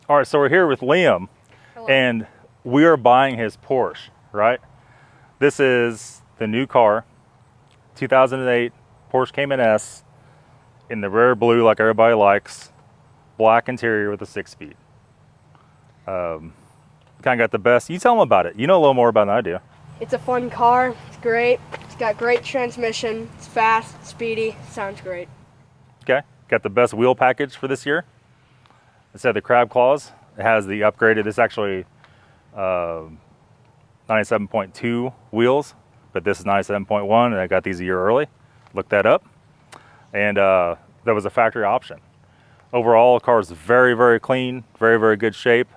All right, so we're here with Liam. Hello. And we are buying his Porsche, right? This is the new car, 2008 Porsche Cayman S in the rare blue like everybody likes, black interior with a 6-speed. Kind of got the best. You tell them about it. You know a little more about it than I do. It's a fun car. It's great. It's got great transmission. It's fast, speedy. Sounds great. Okay, got the best wheel package for this year. Instead of the crab claws, it has the upgraded, this actually 97.2 wheels, but this is 97.1, and I got these a year early. Looked that up, and that was a factory option. Overall, the car is very, very clean, very, very good shape.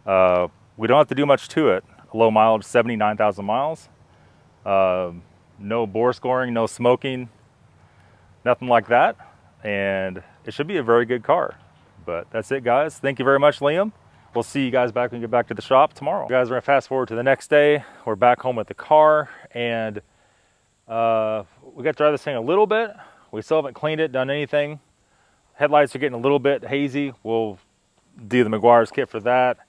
We don't have to do much to it. Low mileage, 79,000 miles. No bore scoring, no smoking, nothing like that. And it should be a very good car. But that's it, guys. Thank you very much, Liam. We'll see you guys back when we get back to the shop tomorrow. You guys, we're gonna fast forward to the next day. We're back home with the car, and we got to drive this thing a little bit. We still haven't cleaned it, done anything. Headlights are getting a little bit hazy. We'll do the McGuire's kit for that.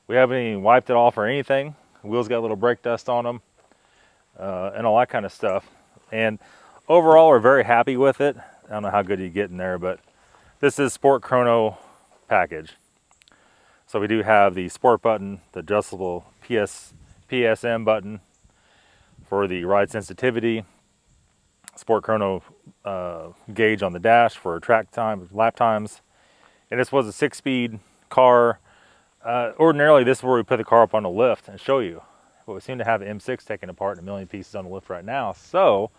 We haven't even wiped it off or anything. The wheels got a little brake dust on them, and all that kind of stuff. And overall, we're very happy with it. I don't know how good you get in there, but this is Sport Chrono package. So we do have the sport button, the adjustable PSM button for the ride sensitivity, Sport Chrono gauge on the dash for track time, lap times. And this was a 6-speed car. Ordinarily, this is where we put the car up on the lift and show you. But we seem to have an M6 taken apart in a million pieces on the lift right now. So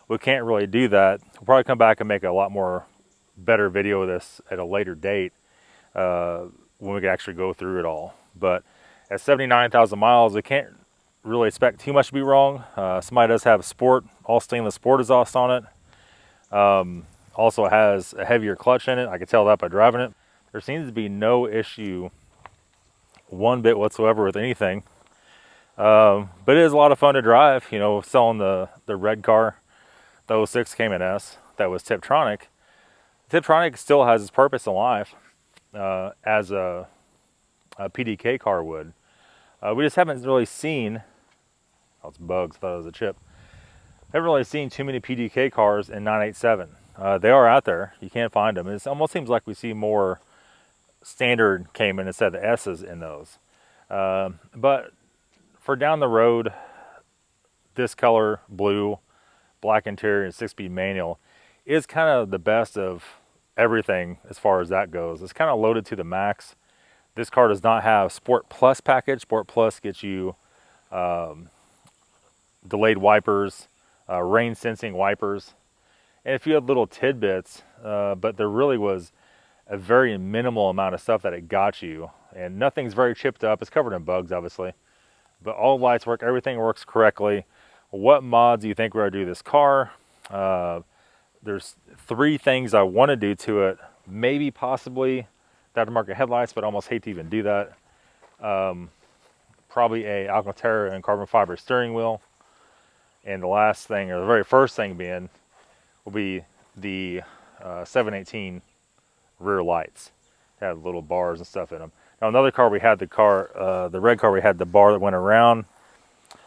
we can't really do that. We'll probably come back and make a lot more better video of this at a later date when we can actually go through it all. But at 79,000 miles, we can't really expect too much to be wrong. Somebody does have sport, all stainless sport exhaust on it. Also has a heavier clutch in it. I can tell that by driving it. There seems to be no issue one bit whatsoever with anything. But it is a lot of fun to drive. You know, selling the red car, the 06 Cayman S, that was Tiptronic. Tiptronic still has its purpose in life as a PDK car would. We just haven't really seen, oh, it's bugs, thought it was a chip. Haven't really seen too many PDK cars in 987. They are out there. You can't find them. It almost seems like we see more standard Cayman instead of the S's in those. But for down the road, this color, blue, black interior, and 6-speed manual is kind of the best of everything as far as that goes. It's kind of loaded to the max. This car does not have Sport Plus package. Sport Plus gets you delayed wipers, rain sensing wipers, and a few other little tidbits, but there really was a very minimal amount of stuff that it got you, and nothing's very chipped up. It's covered in bugs, obviously, but all the lights work, everything works correctly. What mods do you think we're gonna do to this car? There's 3 things I want to do to it. Maybe possibly the aftermarket headlights, but I almost hate to even do that. Probably a Alcantara and carbon fiber steering wheel. And the last thing, or the very first thing being, will be the 718 rear lights. It had little bars and stuff in them. Now another car we had, the red car, we had the bar that went around.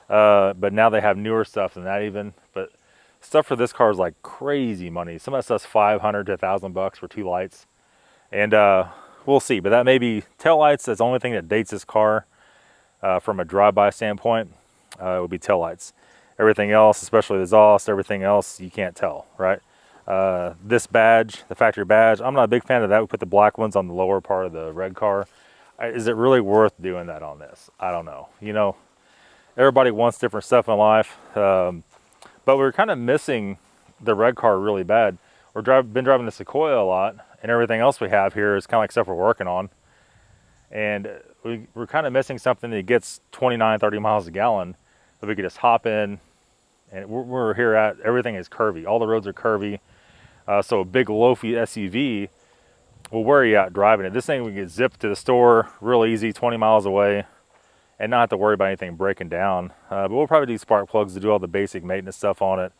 But now they have newer stuff than that even. But stuff for this car is like crazy money. Some of that stuff's $500 to $1,000 for 2 lights. And we'll see. But that may be tail lights. That's the only thing that dates this car from a drive-by standpoint. It would be tail lights. Everything else, especially the exhaust, everything else, you can't tell, right? This badge, the factory badge, I'm not a big fan of that. We put the black ones on the lower part of the red car. Is it really worth doing that on this? I don't know. You know, everybody wants different stuff in life. But we're kind of missing the red car really bad. Been driving the Sequoia a lot, and everything else we have here is kind of like stuff we're working on. And we're kind of missing something that gets 29, 30 miles a gallon that we could just hop in. And we're here at, everything is curvy. All the roads are curvy. So a big loafy SUV will wear you out driving it. This thing we can zip to the store real easy, 20 miles away, and not have to worry about anything breaking down. But we'll probably do spark plugs to do all the basic maintenance stuff on it.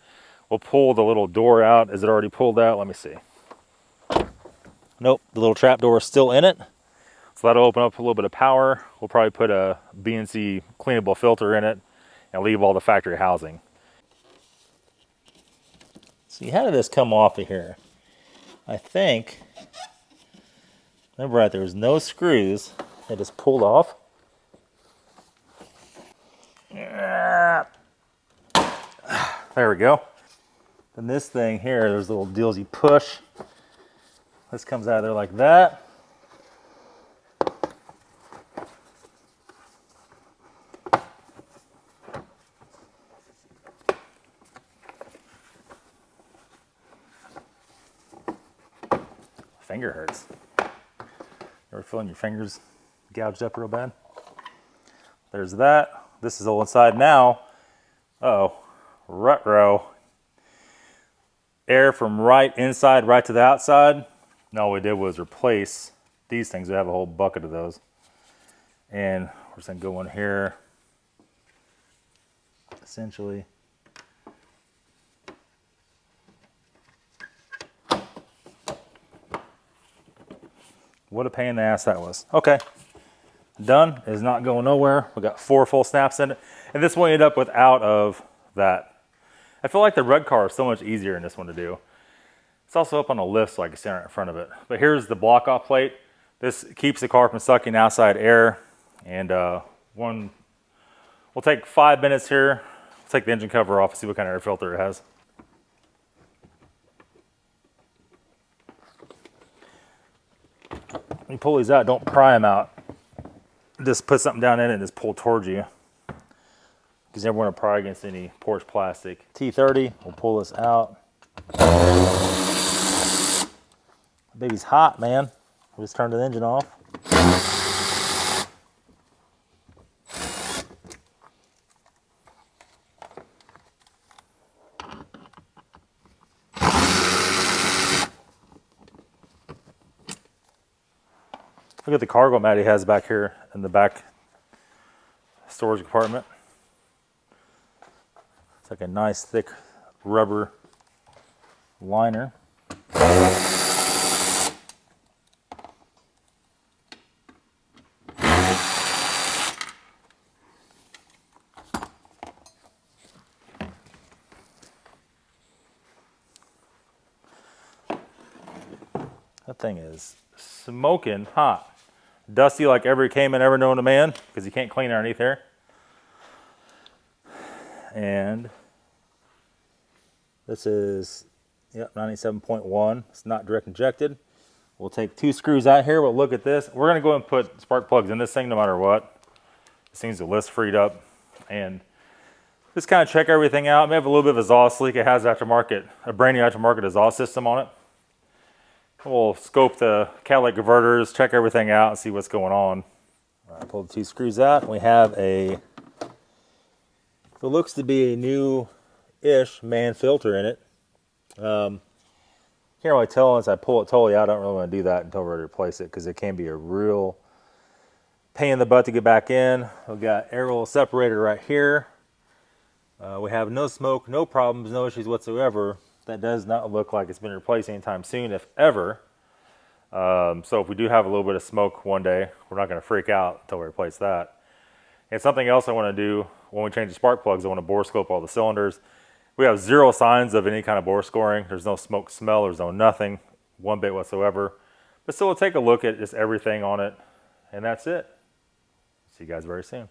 We'll pull the little door out. Is it already pulled out? Let me see. Nope, the little trap door is still in it. So that'll open up a little bit of power. We'll probably put a BNC cleanable filter in it and leave all the factory housing. See, how did this come off of here? I think, remember right, there was no screws. It just pulled off. There we go. And this thing here, there's little deals you push. This comes out of there like that. Finger hurts. Ever feeling your fingers gouged up real bad? There's that. This is all inside now. Uh-oh, rut row. Air from right inside right to the outside. And all we did was replace these things. We have a whole bucket of those. And we're just gonna go in here, essentially. What a pain in the ass that was. Okay, done. Is not going nowhere. We got 4 full snaps in it. And this one ended up without of that. I feel like the red car is so much easier in this one to do. It's also up on a lift so I can stand right in front of it. But here's the block off plate. This keeps the car from sucking outside air. And we'll take 5 minutes here. We'll take the engine cover off and see what kind of air filter it has. When you pull these out, don't pry them out. Just put something down in it and just pull towards you. Because you never want to pry against any Porsche plastic. T30, we'll pull this out. Baby's hot, man. We'll just turn the engine off. Look at the cargo mat he has back here in the back storage compartment. It's like a nice thick rubber liner. That thing is smoking hot. Dusty like every Cayman ever known to man, because you can't clean underneath there. And this is, yep, 97.1. It's not direct injected. We'll take 2 screws out here. We'll look at this. We're going to go and put spark plugs in this thing no matter what. This thing's a list freed up. And just kind of check everything out. It may have a little bit of exhaust leak. It has aftermarket, a brand new aftermarket exhaust system on it. We'll scope the catalytic converters, check everything out, and see what's going on. All right, pull the 2 screws out. We have it looks to be a new-ish man filter in it. Can't really tell unless I pull it totally out. I don't really want to do that until we're ready to replace it, because it can be a real pain in the butt to get back in. We've got air roll separator right here. We have no smoke, no problems, no issues whatsoever. That does not look like it's been replaced anytime soon, if ever. So if we do have a little bit of smoke one day, we're not going to freak out until we replace that. And something else I want to do when we change the spark plugs, I want to bore scope all the cylinders. We have 0 signs of any kind of bore scoring. There's no smoke smell. There's no nothing, one bit whatsoever. But still, we'll take a look at just everything on it. And that's it. See you guys very soon.